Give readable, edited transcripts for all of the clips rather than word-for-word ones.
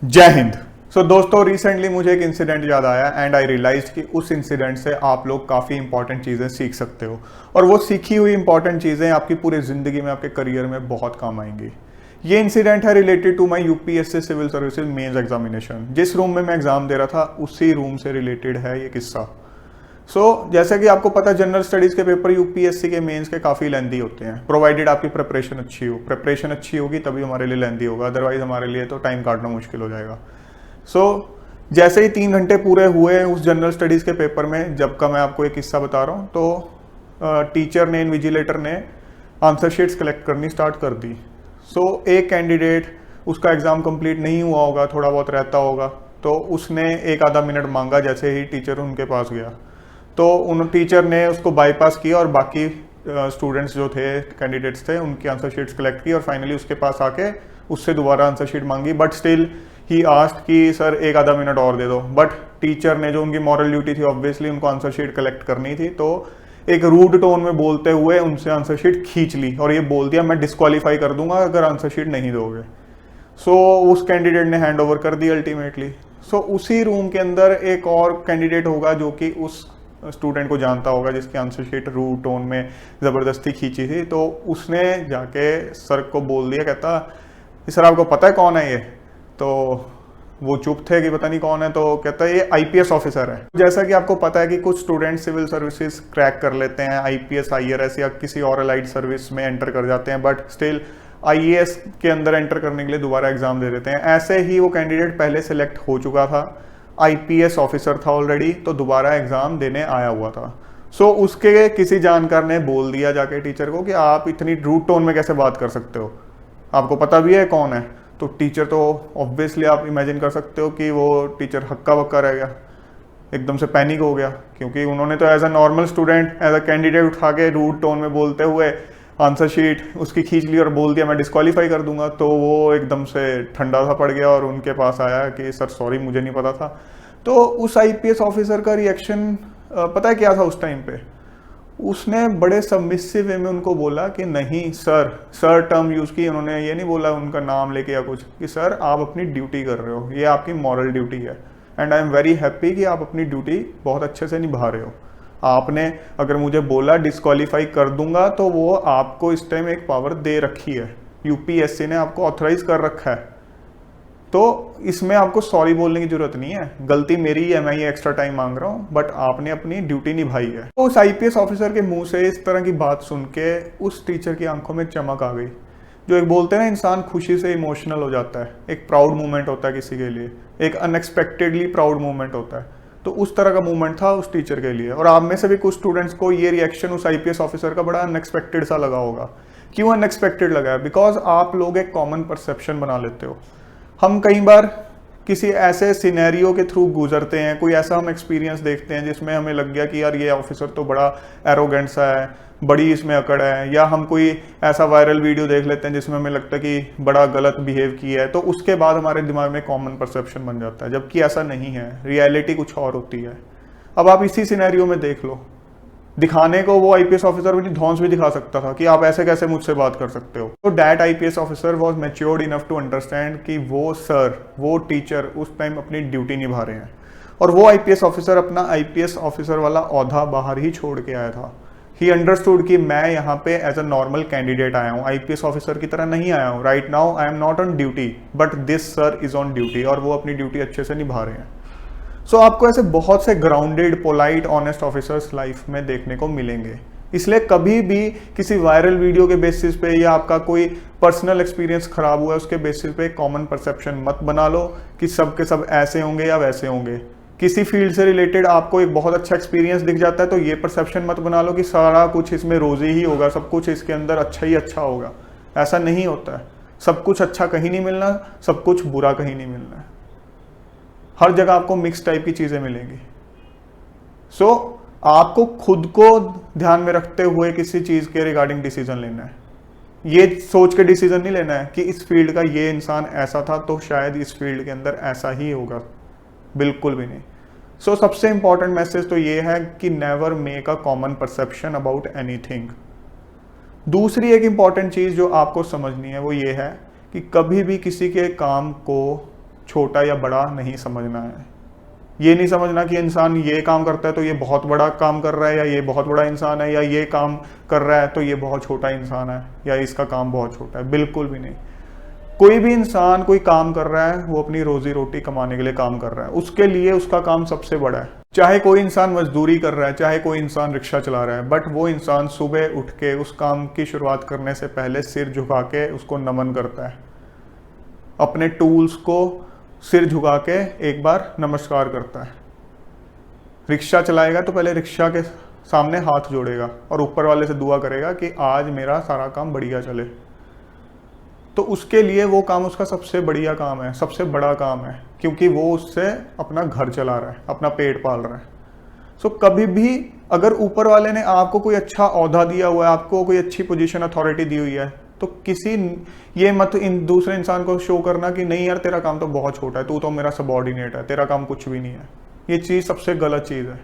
जय हिंद। दोस्तों, रिसेंटली मुझे एक इंसिडेंट याद आया एंड आई रियलाइज्ड कि उस इंसिडेंट से आप लोग काफ़ी इंपॉर्टेंट चीज़ें सीख सकते हो और वो सीखी हुई इंपॉर्टेंट चीज़ें आपकी पूरी ज़िंदगी में, आपके करियर में बहुत काम आएंगी। ये इंसिडेंट है related to my UPSC civil services mains examination. जिस रूम में मैं एग्जाम दे रहा था उसी रूम से रिलेटेड है ये किस्सा। जैसे कि आपको पता, जनरल स्टडीज़ के पेपर यूपीएससी के मेंस के काफ़ी लेंदी होते हैं, प्रोवाइडेड आपकी प्रिपरेशन अच्छी हो। प्रिपरेशन अच्छी होगी तभी हमारे लिए लेंदी होगा, अदरवाइज हमारे लिए तो टाइम काटना मुश्किल हो जाएगा। जैसे ही 3 घंटे पूरे हुए उस जनरल स्टडीज़ के पेपर में, जब का मैं आपको एक किस्सा बता रहा हूँ, तो टीचर ने, इन्विजिलेटर ने आंसर शीट्स कलेक्ट करनी स्टार्ट कर दी। एक कैंडिडेट, उसका एग्ज़ाम कंप्लीट नहीं हुआ होगा, थोड़ा बहुत रहता होगा, तो उसने 1-आधा मिनट मांगा। जैसे ही टीचर उनके पास गया तो उन टीचर ने उसको बाईपास किया और बाकी स्टूडेंट्स जो थे, कैंडिडेट्स थे, उनकी आंसर शीट्स कलेक्ट की और फाइनली उसके पास आके उससे दोबारा आंसर शीट मांगी। बट स्टिल ही आस्क्ड कि सर 1-आधा मिनट और दे दो। बट टीचर ने, जो उनकी मॉरल ड्यूटी थी, ऑब्वियसली उनको आंसर शीट कलेक्ट करनी थी, तो एक रूड टोन में बोलते हुए उनसे आंसर शीट खींच ली और ये बोल दिया, मैं डिस्क्वालीफाई कर दूंगा अगर आंसर शीट नहीं दोगे। उस कैंडिडेट ने हैंड ओवर कर दी अल्टीमेटली। उसी रूम के अंदर एक और कैंडिडेट होगा जो कि उस स्टूडेंट को जानता होगा जिसकी आंसर शीट रूड टोन में ज़बरदस्ती खींची थी। तो उसने जाके सर को बोल दिया, कहता सर आपको पता है कौन है ये? तो वो चुप थे कि पता नहीं कौन है। तो कहता है ये आईपीएस ऑफिसर है। जैसा कि आपको पता है कि कुछ स्टूडेंट सिविल सर्विसेज क्रैक कर लेते हैं, आईपीएस, आईआरएस या किसी और अलाइड सर्विस में एंटर कर जाते हैं, बट स्टिल आईएएस के अंदर एंटर करने के लिए दोबारा एग्जाम दे देते हैं। ऐसे ही वो कैंडिडेट पहले सेलेक्ट हो चुका था, आईपीएस ऑफिसर था ऑलरेडी, तो दोबारा एग्जाम देने आया हुआ था। उसके किसी जानकार ने बोल दिया जाके टीचर को कि आप इतनी रूड टोन में कैसे बात कर सकते हो, आपको पता भी है कौन है? तो टीचर, तो ऑब्वियसली आप इमेजिन कर सकते हो कि वो टीचर हक्का बक्का रह गया, एकदम से पैनिक हो गया, क्योंकि उन्होंने तो as a normal student, as a candidate उठा के रूड टोन में बोलते हुए आंसर शीट उसकी खींच ली और बोल दिया मैं डिस्क्वालीफाई कर दूंगा। तो वो एकदम से ठंडा सा पड़ गया और उनके पास आया कि सर सॉरी, मुझे नहीं पता था। तो उस आईपीएस ऑफिसर का रिएक्शन पता है क्या था उस टाइम पे? उसने बड़े सबमिसिव वे में उनको बोला कि नहीं सर, सर टर्म यूज की उन्होंने, ये नहीं बोला उनका नाम लेके या कुछ, कि सर आप अपनी ड्यूटी कर रहे हो, ये आपकी मॉरल ड्यूटी है and I am very happy कि आप अपनी ड्यूटी बहुत अच्छे से निभा रहे हो। आपने अगर मुझे बोला डिस्क्वालीफाई कर दूंगा, तो वो आपको इस टाइम एक पावर दे रखी है, यूपीएससी ने आपको ऑथराइज कर रखा है, तो इसमें आपको सॉरी बोलने की जरूरत नहीं है। गलती मेरी है, मैं ये एक्स्ट्रा टाइम मांग रहा हूँ, बट आपने अपनी ड्यूटी निभाई है। तो उस आईपीएस ऑफिसर के मुंह से इस तरह की बात सुन के उस टीचर की आंखों में चमक आ गई। जो एक बोलते हैं ना, इंसान खुशी से इमोशनल हो जाता है, एक प्राउड मोमेंट होता है किसी के लिए, एक अनएक्सपेक्टेडली प्राउड मोमेंट होता है, तो उस तरह का मूवमेंट था उस टीचर के लिए। और आप में से भी कुछ स्टूडेंट्स को ये रिएक्शन उस आईपीएस ऑफिसर का बड़ा अनएक्सपेक्टेड सा लगा होगा। क्यों अनएक्सपेक्टेड लगा है? बिकॉज आप लोग एक कॉमन परसेप्शन बना लेते हो। हम कई बार किसी ऐसे सिनेरियो के थ्रू गुजरते हैं, कोई ऐसा हम एक्सपीरियंस देखते हैं जिसमें हमें लग गया कि यार ये ऑफिसर तो बड़ा एरोगेंट सा है, बड़ी इसमें अकड़ है, या हम कोई ऐसा वायरल वीडियो देख लेते हैं जिसमें हमें लगता है कि बड़ा गलत बिहेव किया है, तो उसके बाद हमारे दिमाग में कॉमन परसेप्शन बन जाता है, जबकि ऐसा नहीं है, रियलिटी कुछ और होती है। अब आप इसी सिनेरियो में देख लो, दिखाने को वो आईपीएस ऑफिसर अपनी धौंस भी दिखा सकता था कि आप ऐसे कैसे मुझसे बात कर सकते हो। तो that IPS officer was matured enough to understand कि वो सर, वो टीचर उस टाइम अपनी ड्यूटी निभा रहे हैं, और वो आईपीएस ऑफिसर अपना आईपीएस ऑफिसर वाला औहदा बाहर ही छोड़ के आया था। ही अंडरस्टूड कि मैं यहाँ पे एज अ नॉर्मल कैंडिडेट आया हूँ, आईपीएस ऑफिसर की तरह नहीं आया हूँ। Right now I am not on duty, but this sir is on duty, और वो अपनी ड्यूटी अच्छे से निभा रहे हैं। आपको ऐसे बहुत से grounded, polite, honest officers life में देखने को मिलेंगे। इसलिए कभी भी किसी वायरल वीडियो के बेसिस पे या आपका कोई पर्सनल एक्सपीरियंस खराब हुआ है उसके बेसिस पे कॉमन परसेप्शन मत बना लो कि सब के सब ऐसे होंगे या वैसे होंगे। किसी फील्ड से रिलेटेड आपको एक बहुत अच्छा एक्सपीरियंस दिख जाता है तो ये परसेप्शन मत बना लो कि सारा कुछ इसमें रोजी ही होगा, सब कुछ इसके अंदर अच्छा ही अच्छा होगा। ऐसा नहीं होता है। सब कुछ अच्छा कहीं नहीं मिलना, सब कुछ बुरा कहीं नहीं मिलना है। हर जगह आपको मिक्स टाइप की चीजें मिलेंगी। आपको खुद को ध्यान में रखते हुए किसी चीज के रिगार्डिंग डिसीजन लेना है। ये सोच के डिसीजन नहीं लेना है कि इस फील्ड का ये इंसान ऐसा था तो शायद इस फील्ड के अंदर ऐसा ही होगा, बिल्कुल भी नहीं। सबसे इंपॉर्टेंट मैसेज तो ये है कि never make a common perception about anything. दूसरी एक इंपॉर्टेंट चीज जो आपको समझनी है वो ये है कि कभी भी किसी के काम को छोटा या बड़ा नहीं समझना है। ये नहीं समझना कि इंसान ये काम करता है तो ये बहुत बड़ा काम कर रहा है, या ये बहुत बड़ा इंसान है, या ये काम कर रहा है तो ये बहुत छोटा इंसान है, या इसका काम बहुत छोटा है। बिल्कुल भी नहीं। कोई भी इंसान कोई काम कर रहा है, वो अपनी रोजी रोटी कमाने के लिए काम कर रहा है, उसके लिए उसका काम सबसे बड़ा है। चाहे कोई इंसान मजदूरी कर रहा है, चाहे कोई इंसान रिक्शा चला रहा है, बट वो इंसान सुबह उठ के उस काम की शुरुआत करने से पहले सिर झुका के उसको नमन करता है, अपने टूल्स को सिर झुका के एक बार नमस्कार करता है। रिक्शा चलाएगा तो पहले रिक्शा के सामने हाथ जोड़ेगा और ऊपर वाले से दुआ करेगा कि आज मेरा सारा काम बढ़िया चले। तो उसके लिए वो काम उसका सबसे बढ़िया काम है, सबसे बड़ा काम है, क्योंकि वो उससे अपना घर चला रहा है, अपना पेट पाल रहा है। सो कभी भी अगर ऊपर वाले ने आपको कोई अच्छा औहदा दिया हुआ है, आपको कोई अच्छी पोजीशन अथॉरिटी दी हुई है, तो किसी ये मत इन दूसरे इंसान को शो करना कि नहीं यार तेरा काम तो बहुत छोटा है, तू तो मेरा सबॉर्डिनेट है, तेरा काम कुछ भी नहीं है। ये चीज़ सबसे गलत चीज़ है।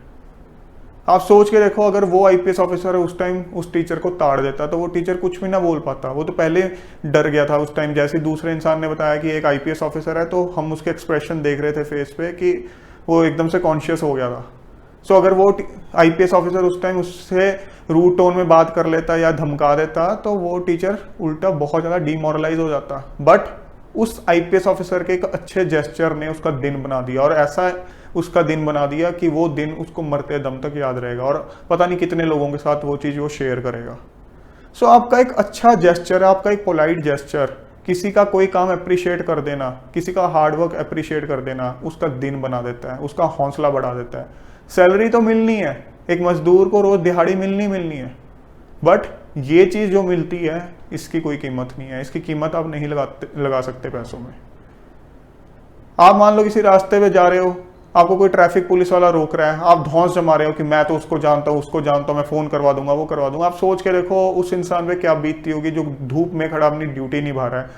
आप सोच के देखो, अगर वो आईपीएस ऑफिसर उस टाइम उस टीचर को ताड़ देता तो वो टीचर कुछ भी ना बोल पाता। वो तो पहले डर गया था उस टाइम। जैसे दूसरे इंसान ने बताया कि एक आईपीएस ऑफिसर है, तो हम उसके एक्सप्रेशन देख रहे थे फेस पे कि वो एकदम से कॉन्शियस हो गया था। सो अगर वो आईपीएस ऑफिसर उस टाइम उससे रूड टोन में बात कर लेता या धमका देता तो वो टीचर उल्टा बहुत ज़्यादा डीमोरलाइज हो जाता। बट उस आईपीएस ऑफिसर के एक अच्छे जेस्चर ने उसका दिन बना दिया, और ऐसा उसका दिन बना दिया कि वो दिन उसको मरते दम तक याद रहेगा, और पता नहीं कितने लोगों के साथ वो चीज़ वो शेयर करेगा। सो आपका एक अच्छा जेस्चर है, आपका एक पोलाइट जेस्चर, किसी का कोई काम अप्रिशिएट कर देना, किसी का हार्डवर्क अप्रिशिएट कर देना, उसका दिन बना देता है, उसका हौसला बढ़ा देता है। सैलरी तो मिलनी है, एक मजदूर को रोज दिहाड़ी मिलनी है, बट ये चीज़ जो मिलती है इसकी कोई कीमत नहीं है। इसकी कीमत आप नहीं लगा सकते पैसों में। आप मान लो किसी रास्ते पे जा रहे हो, आपको कोई ट्रैफिक पुलिस वाला रोक रहा है, आप धौंस जमा रहे हो कि मैं तो उसको जानता हूँ, उसको जानता हूँ, मैं फ़ोन करवा दूंगा, वो करवा दूंगा। आप सोच के देखो उस इंसान पे क्या बीतती होगी जो धूप में खड़ा अपनी ड्यूटी निभा रहा है।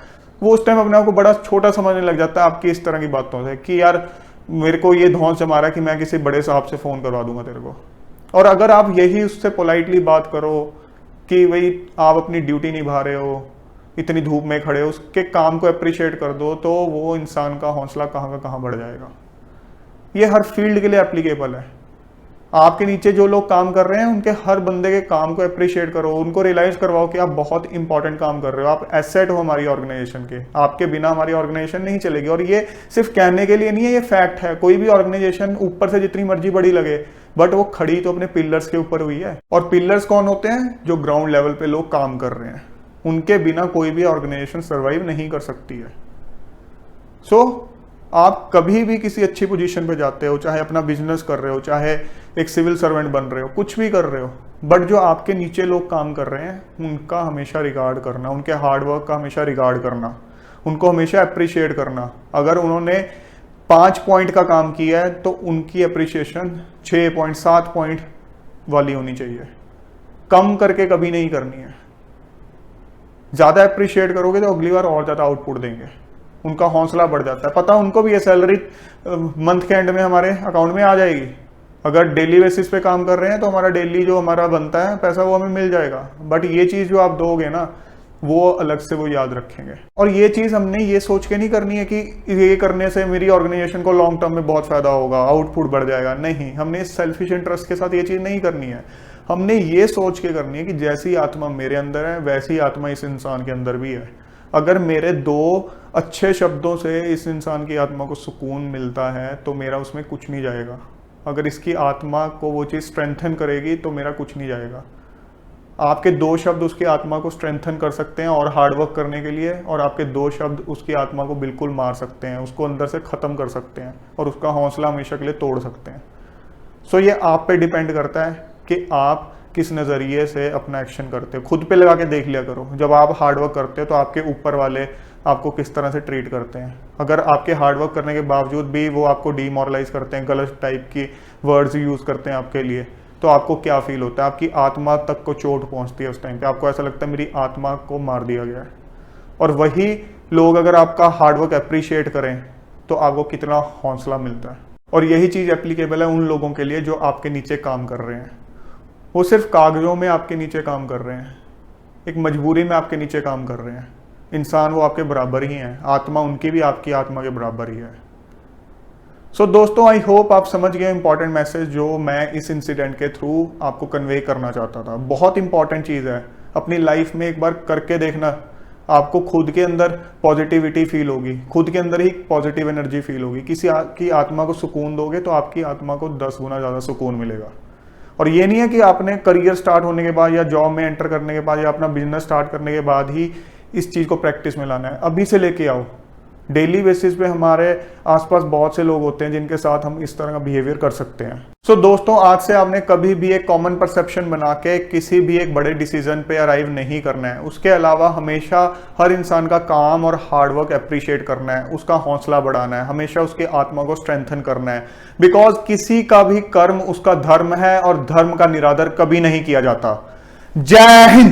वो उस टाइम अपने आप को बड़ा छोटा समझने लग जाता है आपकी इस तरह की बातों से कि यार मेरे को ये धौंस जमा रहा है कि मैं किसी बड़े साहब से फ़ोन करवा दूंगा तेरे को। और अगर आप यही उससे पोलाइटली बात करो कि भाई आप अपनी ड्यूटी निभा रहे हो, इतनी धूप में खड़े हो, उसके काम को अप्रिशिएट कर दो, तो वो इंसान का हौसला कहाँ का कहाँ बढ़ जाएगा। ये हर फील्ड के लिए एप्लीकेबल है। आपके नीचे जो लोग काम कर रहे हैं उनके हर बंदे के काम को अप्रिशिएट करो, उनको रियलाइज करवाओ कि आप बहुत इंपॉर्टेंट काम कर रहे हो, आप एसेट हो हमारी ऑर्गेनाइजेशन के, आपके बिना हमारी ऑर्गेनाइजेशन नहीं चलेगी। और ये सिर्फ कहने के लिए नहीं है, ये फैक्ट है। कोई भी ऑर्गेनाइजेशन ऊपर से जितनी मर्जी बड़ी लगे, बट वो खड़ी तो अपने पिलर्स के ऊपर हुई है। और पिलर्स कौन होते हैं? जो ग्राउंड लेवल पे लोग काम कर रहे हैं। उनके बिना कोई भी ऑर्गेनाइजेशन सर्वाइव नहीं कर सकती है। सो आप कभी भी किसी अच्छी पोजीशन पे जाते हो, चाहे अपना बिजनेस कर रहे हो, चाहे एक सिविल सर्वेंट बन रहे हो, कुछ भी कर रहे हो, बट जो आपके नीचे लोग काम कर रहे हैं उनका हमेशा रिगार्ड करना, उनके हार्डवर्क का हमेशा रिगार्ड करना, उनको हमेशा अप्रिशिएट करना। अगर उन्होंने 5 पॉइंट का काम किया है तो उनकी अप्रिशिएशन 6 पॉइंट 7 पॉइंट वाली होनी चाहिए, कम करके कभी नहीं करनी है। ज़्यादा अप्रिशिएट करोगे तो अगली बार और ज़्यादा आउटपुट देंगे, उनका हौसला बढ़ जाता है। पता उनको भी ये सैलरी मंथ के एंड में हमारे अकाउंट में आ जाएगी। अगर डेली बेसिस पे काम कर रहे हैं तो हमारा डेली जो हमारा बनता है पैसा वो हमें मिल जाएगा। बट ये चीज़ जो आप दोगे ना, वो अलग से वो याद रखेंगे। और ये चीज़ हमने ये सोच के नहीं करनी है कि ये करने से मेरी ऑर्गेनाइजेशन को लॉन्ग टर्म में बहुत फायदा होगा, आउटपुट बढ़ जाएगा। नहीं, हमने सेल्फिश इंटरेस्ट के साथ ये चीज़ नहीं करनी है। हमने ये सोच के करनी है कि जैसी आत्मा मेरे अंदर है वैसी आत्मा इस इंसान के अंदर भी है। अगर मेरे 2 अच्छे शब्दों से इस इंसान की आत्मा को सुकून मिलता है तो मेरा उसमें कुछ नहीं जाएगा। अगर इसकी आत्मा को वो चीज़ स्ट्रेंथन करेगी तो मेरा कुछ नहीं जाएगा। आपके 2 शब्द उसकी आत्मा को स्ट्रेंथन कर सकते हैं और हार्डवर्क करने के लिए, और आपके 2 शब्द उसकी आत्मा को बिल्कुल मार सकते हैं, उसको अंदर से ख़त्म कर सकते हैं और उसका हौसला हमेशा के लिए तोड़ सकते हैं। सो ये आप पे डिपेंड करता है कि आप किस नज़रिए से अपना एक्शन करते हो। खुद पे लगा के देख लिया करो, जब आप हार्डवर्क करते हो तो आपके ऊपर वाले आपको किस तरह से ट्रीट करते हैं। अगर आपके हार्डवर्क करने के बावजूद भी वो आपको डीमोरलाइज करते हैं, गलत टाइप की वर्ड्स यूज़ करते हैं आपके लिए, तो आपको क्या फील होता है? आपकी आत्मा तक को चोट पहुंचती है उस टाइम पे। आपको ऐसा लगता है मेरी आत्मा को मार दिया गया है। और वही लोग अगर आपका हार्डवर्क अप्रिशिएट करें तो आपको कितना हौसला मिलता है। और यही चीज़ एप्लीकेबल है उन लोगों के लिए जो आपके नीचे काम कर रहे हैं। वो सिर्फ कागजों में आपके नीचे काम कर रहे हैं, एक मजबूरी में आपके नीचे काम कर रहे हैं, इंसान वो आपके बराबर ही हैं, आत्मा उनकी भी आपकी आत्मा के बराबर ही है। सो दोस्तों, आई होप आप समझ गए इंपॉर्टेंट मैसेज जो मैं इस इंसिडेंट के थ्रू आपको कन्वे करना चाहता था। बहुत इंपॉर्टेंट चीज़ है, अपनी लाइफ में एक बार करके देखना, आपको खुद के अंदर पॉजिटिविटी फील होगी, खुद के अंदर ही पॉजिटिव एनर्जी फील होगी। किसी की आत्मा को सुकून दोगे तो आपकी आत्मा को 10 गुना ज़्यादा सुकून मिलेगा। और ये नहीं है कि आपने करियर स्टार्ट होने के बाद या जॉब में एंटर करने के बाद या अपना बिजनेस स्टार्ट करने के बाद ही इस चीज़ को प्रैक्टिस में लाना है। अभी से लेके आओ। डेली बेसिस पे हमारे आसपास बहुत से लोग होते हैं जिनके साथ हम इस तरह का बिहेवियर कर सकते हैं। सो दोस्तों, आज से आपने कभी भी एक कॉमन परसेप्शन बना के किसी भी एक बड़े डिसीजन पे अराइव नहीं करना है। उसके अलावा हमेशा हर इंसान का काम और हार्डवर्क अप्रिशिएट करना है, उसका हौसला बढ़ाना है, हमेशा उसके आत्मा को स्ट्रेंथन करना है। बिकॉज किसी का भी कर्म उसका धर्म है और धर्म का निरादर कभी नहीं किया जाता। जय हिंद।